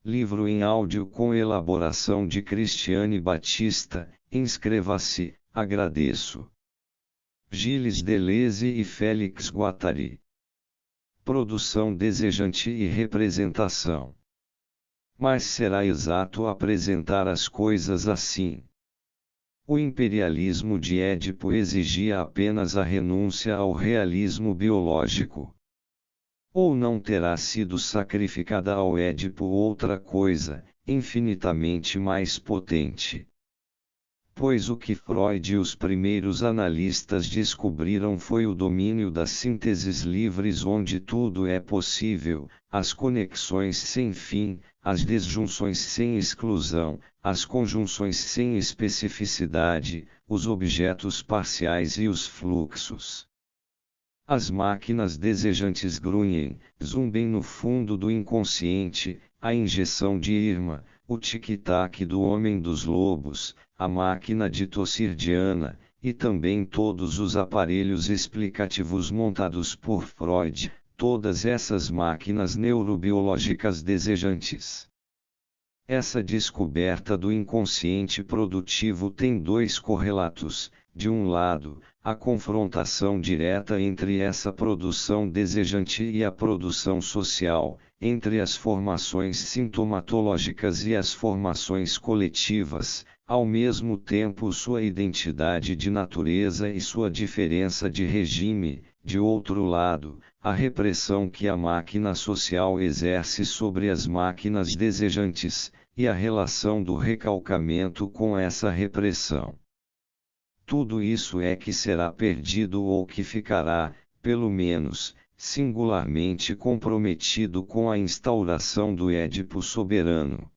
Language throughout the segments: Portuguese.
livro em áudio com elaboração de Cristiane Batista. Inscreva-se, agradeço. Gilles Deleuze e Félix Guattari. Produção desejante e representação. Mas será exato apresentar as coisas assim? O imperialismo de Édipo exigia apenas a renúncia ao realismo biológico. Ou não terá sido sacrificada ao Édipo outra coisa, infinitamente mais potente? Pois o que Freud e os primeiros analistas descobriram foi o domínio das sínteses livres onde tudo é possível, as conexões sem fim, as desjunções sem exclusão, as conjunções sem especificidade, os objetos parciais e os fluxos. As máquinas desejantes grunhem, zumbem no fundo do inconsciente, a injeção de Irma, o tic-tac do homem dos lobos, a máquina de tossir de Ana, e também todos os aparelhos explicativos montados por Freud, todas essas máquinas neurobiológicas desejantes. Essa descoberta do inconsciente produtivo tem dois correlatos: de um lado, a confrontação direta entre essa produção desejante e a produção social, entre as formações sintomatológicas e as formações coletivas, ao mesmo tempo sua identidade de natureza e sua diferença de regime; de outro lado, a repressão que a máquina social exerce sobre as máquinas desejantes, e a relação do recalcamento com essa repressão. Tudo isso é que será perdido ou que ficará, pelo menos, singularmente comprometido com a instauração do Édipo soberano.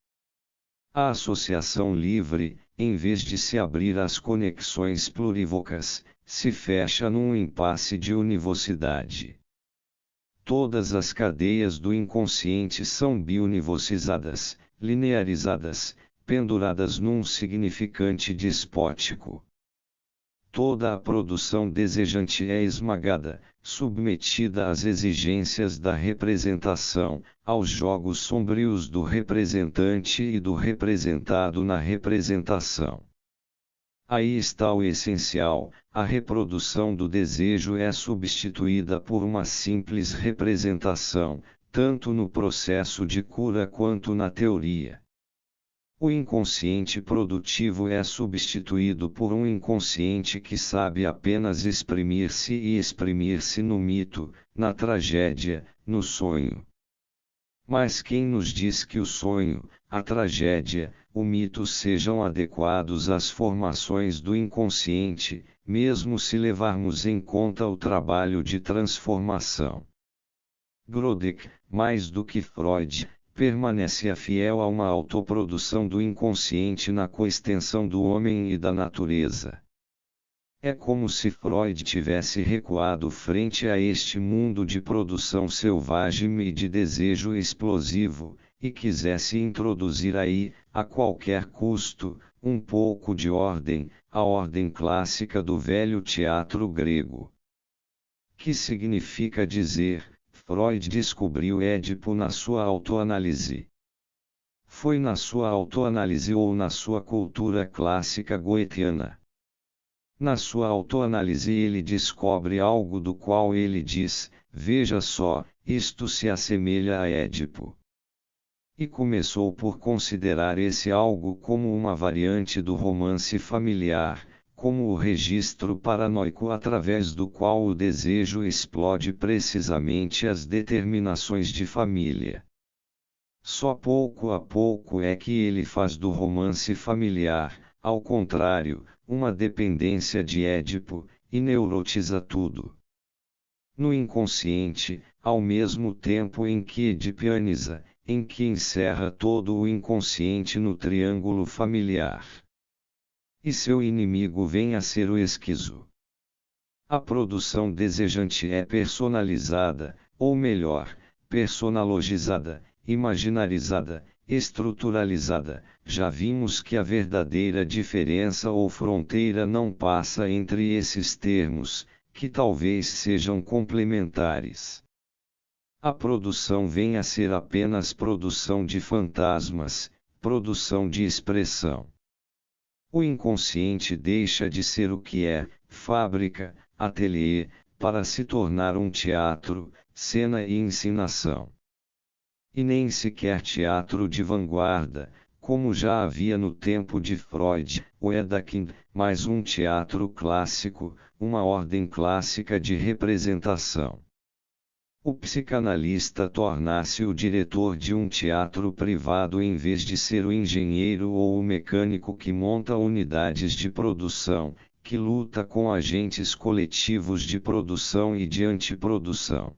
A associação livre, em vez de se abrir às conexões plurívocas, se fecha num impasse de univocidade. Todas as cadeias do inconsciente são biunivocizadas, linearizadas, penduradas num significante despótico. Toda a produção desejante é esmagada, submetida às exigências da representação, aos jogos sombrios do representante e do representado na representação. Aí está o essencial: a reprodução do desejo é substituída por uma simples representação, tanto no processo de cura quanto na teoria. O inconsciente produtivo é substituído por um inconsciente que sabe apenas exprimir-se e exprimir-se no mito, na tragédia, no sonho. Mas quem nos diz que o sonho, a tragédia, o mito sejam adequados às formações do inconsciente, mesmo se levarmos em conta o trabalho de transformação? Grodeck, mais do que Freud, permanece fiel a uma autoprodução do inconsciente na coextensão do homem e da natureza. É como se Freud tivesse recuado frente a este mundo de produção selvagem e de desejo explosivo, e quisesse introduzir aí, a qualquer custo, um pouco de ordem, a ordem clássica do velho teatro grego. Que significa dizer: Freud descobriu Édipo na sua autoanálise. Foi na sua autoanálise ou na sua cultura clássica goetheana? Na sua autoanálise ele descobre algo do qual ele diz: veja só, isto se assemelha a Édipo. E começou por considerar esse algo como uma variante do romance familiar, como o registro paranoico através do qual o desejo explode precisamente as determinações de família. Só pouco a pouco é que ele faz do romance familiar, ao contrário, uma dependência de Édipo, e neurotiza tudo. No inconsciente, ao mesmo tempo em que edipianiza, em que encerra todo o inconsciente no triângulo familiar. E seu inimigo vem a ser o esquizo. A produção desejante é personalizada, ou melhor, personalogizada, imaginarizada, estruturalizada. Já vimos que a verdadeira diferença ou fronteira não passa entre esses termos, que talvez sejam complementares. A produção vem a ser apenas produção de fantasmas, produção de expressão. O inconsciente deixa de ser o que é, fábrica, ateliê, para se tornar um teatro, cena e encenação. E nem sequer teatro de vanguarda, como já havia no tempo de Freud, Wedekind, mas um teatro clássico, uma ordem clássica de representação. O psicanalista torna-se o diretor de um teatro privado em vez de ser o engenheiro ou o mecânico que monta unidades de produção, que luta com agentes coletivos de produção e de antiprodução.